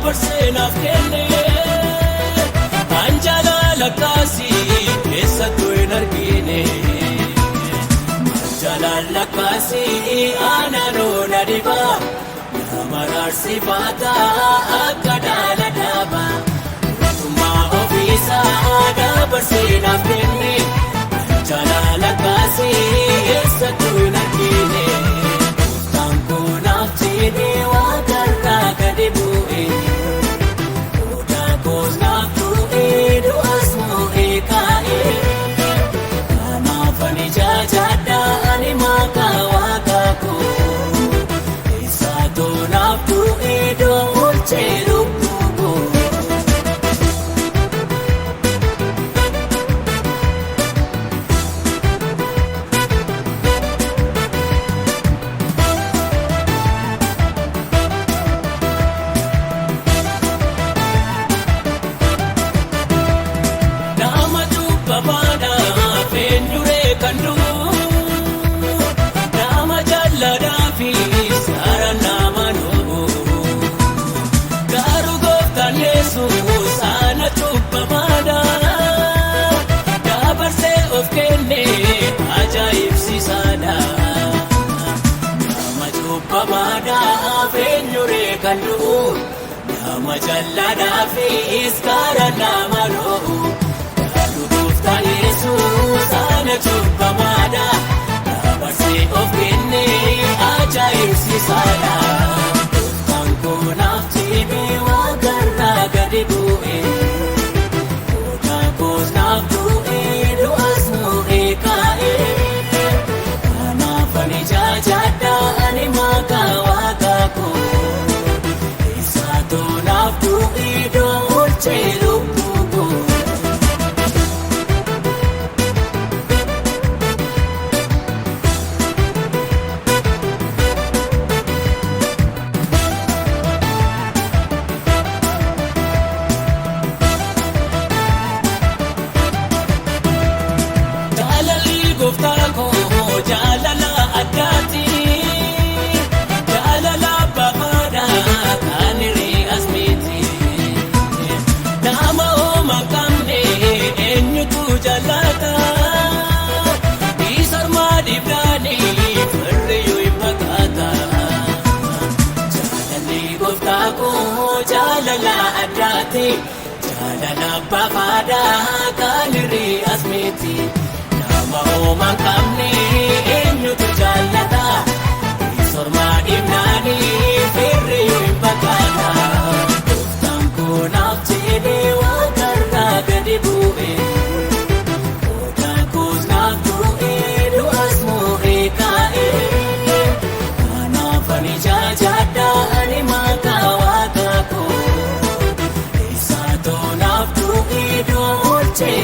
dabarsenaaf kenne kan jaalala kaasii keessattuu hin argine jaalala kaasii aananoo na dhibaa maraarsi baataa akka dhaala dhaabaa mootummaa ofiisaa dabarsenaaf kenne jaalala kaasii keessattuu hin argine gooftaan koonaaf jedhee waaqarraa gadi bu'e odaa koosnaaf du'ee du'as moo'ee kaa'ee kanaaf ani jaajadha ani maqaa waaqaa koo eessaa toonaaf du'ee doolchee lubbuu koo. Nama jalladhaa fi iskaara nama lo'u Garuu gooftaan Yesuus ana cubbamaadha dabarsee of kenne ajaa'ibsiisaadha gooftaan koonaaf jedhee waaqarraa gadi bu'e odaa koosnaaf du'ee du'as moo'ee kaa'ee kanaaf ani jaajadha ani maqaa waaqaa koo. Toonaaf du'ee doolchee lubbuu koo. Jaalalli gooftaa koo jaalala addaati jaalala babaadhaa kan nama ooman qabne eenyutu jaallata isarmaa dhibnaanii firriyyuu hin fakkaata jaalalli gooftaa koo jaalala addaati jaalala babaadhaa kan as miti nama ooman qabne eenyutu jaallata isarmaa dhibnaanii firriyyuu hin fakkaata. Koonaaf jedhee waaqarraa gadi bu'e odaa koosnaaf du'ee du'as moo'ee kaa'ee kanaaf ani jaajadha ani maqaa waaqaa koo eessaa toonaaf du'ee doolchee